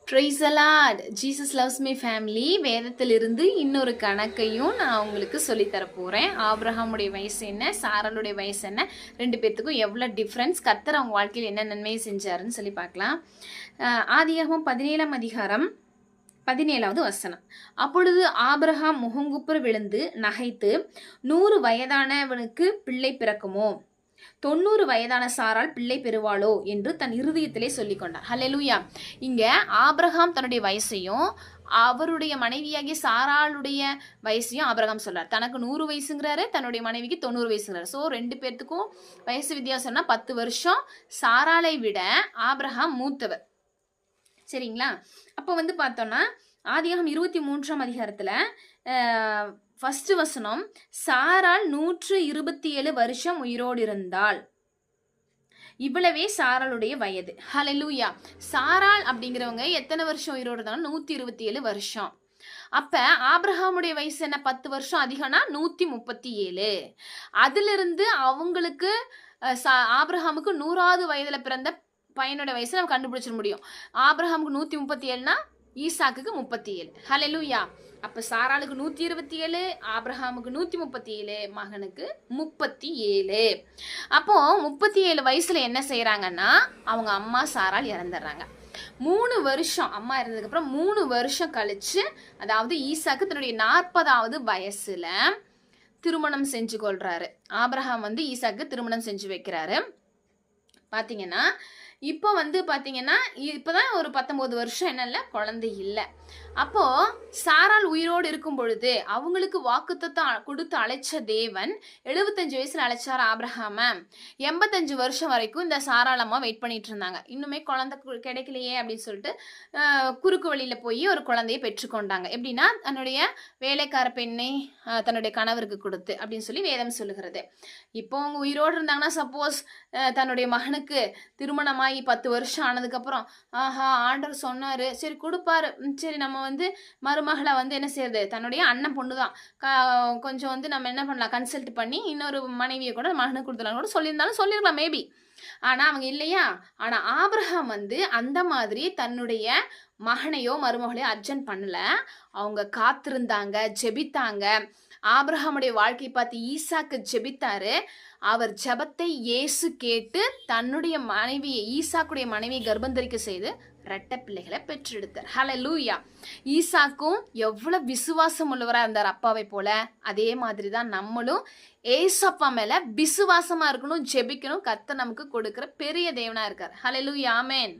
Praise the Lord. Jesus loves me family வேதத்திலிருந்து இன்னொரு கணக்கையும் நான் உங்களுக்கு சொல்லித்தர போகிறேன். ஆபிரகாமுடைய வயசு என்ன, சாராளுடைய வயசு என்ன, ரெண்டு பேர்த்துக்கும் எவ்வளோ டிஃப்ரென்ஸ், கர்த்தர் அவங்க வாழ்க்கையில் என்ன நன்மையை செஞ்சாருன்னு சொல்லி பார்க்கலாம். ஆதியாகமம் 17ஆம் அதிகாரம் 17வது வசனம். அப்பொழுது ஆபிரகாம் முகங்குப்புற விழுந்து நகைத்து, 100 வயதானவனுக்கு பிள்ளை பிறக்குமோ, 90 வயதான சாரால் பிள்ளை பெறுவாளோ என்று தன் இருதயத்திலே சொல்லிக் கொண்டார். ஹல்லேலூயா. இங்க ஆபிரகாம் தன்னுடைய வயசையும் அவருடைய மனைவியாகிய சாராளுடைய வயசையும் ஆபிரகாம் சொல்றார். தனக்கு 100 வயசுங்கிறாரு, தன்னுடைய மனைவிக்கு 90 வயசுங்கிறாரு. ஸோ ரெண்டு பேர்த்துக்கும் வயசு வித்தியாசம்னா 10 வருஷம். சாராளை விட ஆபிரகாம் மூத்தவர். சரிங்களா? அப்போ பார்த்தோம்னா ஆதியாகமம் 23ஆம் அதிகாரத்துல ஃபர்ஸ்ட் வசனம், சாராள் 127 வருஷம் உயிரோடு இருந்தாள். இவ்வளவே சாராளுடைய வயது. ஹல்லேலூயா. சாராள் அப்படிங்கிறவங்க எத்தனை வருஷம் உயிரோடு இருந்தாங்க? 127 வருஷம். அப்ப ஆபிரகாமுடைய வயசு என்ன? 10 வருஷம் அதிகம்னா 137. அதுல இருந்து அவங்களுக்கு ஆபிரகாமுக்கு 100வது வயதுல பிறந்த பையனோட வயசு நம்ம கண்டுபிடிச்சிட முடியும். ஆபிரகாமுக்கு 137னா ஈசாக்குக்கு 37. ஹல்லேலூயா. அப்ப சாராளுக்கு 127, ஆபிரகாமுக்கு 137, மகனுக்கு 37. அப்போ 37 வயசுல என்ன செய்யறாங்கன்னா, அவங்க அம்மா சாராள் இறந்துடுறாங்க. 3 வருஷம் அம்மா இறந்ததுக்கு அப்புறம் 3 வருஷம் கழிச்சு, அதாவது ஈசாக்கு தன்னுடைய 40வது வயசுல திருமணம் செஞ்சு கொள்றாரு. ஆபிரகாம் ஈசாக்கு திருமணம் செஞ்சு வைக்கிறாரு. பாத்தீங்கன்னா இப்போ பாத்தீங்கன்னா இப்பதான் ஒரு 19 வருஷம் என்னல்ல, குழந்தை இல்லை. அப்போ சாராள் உயிரோடு இருக்கும் பொழுது அவங்களுக்கு வாக்குத்தத்தம் கொடுத்து அழைச்ச தேவன் 75 வயசுல அழைச்சார் ஆபிரகாம. 85 வருஷம் வரைக்கும் இந்த சாராள் அம்மா வெயிட் பண்ணிட்டு இருந்தாங்க. இன்னுமே குழந்தை கிடைக்கலையே அப்படின்னு சொல்லிட்டு குறுக்கு வழியில போய் ஒரு குழந்தையை பெற்றுக்கொண்டாங்க. எப்படின்னா, தன்னுடைய வேலைக்கார பெண்ணை தன்னுடைய கணவருக்கு கொடுத்து அப்படின்னு சொல்லி வேதம் சொல்லுகிறது. இப்போ அவங்க உயிரோடு இருந்தாங்கன்னா, சப்போஸ் தன்னுடைய மகனுக்கு திருமணமாகி 10 வருஷம் ஆனதுக்கு அப்புறம் ஆண்டவர் சொன்னாரு, சரி கொடுப்பாரு, சரி நம்ம மருமகளை என்ன செய்யறது, தன்னுடைய அண்ணன் பொண்ணுதான், கொஞ்சம் நம்ம என்ன பண்ணலாம், கன்சல்ட் பண்ணி இன்னொரு மனைவியை கூட மகனுக்கு கொடுத்துலாம் கூட சொல்லியிருக்கலாம் மேபி. ஆனா அவங்க இல்லையா. ஆனா ஆபிரகாம் அந்த மாதிரி தன்னுடைய மகனையோ மருமகளையோ அர்ஜென்ட் பண்ணல. அவங்க காத்திருந்தாங்க, ஜெபித்தாங்க. ஆபிரகாமுடைய வாழ்க்கையை பார்த்து ஈசாக்கு ஜெபித்தாரு. அவர் ஜெபத்தை இயேசு கேட்டு தன்னுடைய மனைவியை, ஈசாக்குடைய மனைவியை கர்ப்பந்தரிக்க செய்து ரெட்ட பிள்ளைகளை பெற்றெடுத்தார். ஹல்லேலூயா. ஈசாக்கும் எவ்வளவு விசுவாசம் உள்ளவரா இருந்தார் அப்பாவை போல. அதே மாதிரிதான் நம்மளும் ஏசப்பா மேல விசுவாசமா இருக்கணும், ஜெபிக்கணும். கர்த்தர் நமக்கு கொடுக்கிற பெரிய தேவனா இருக்கார். ஹல்லேலூயா. ஆமென்.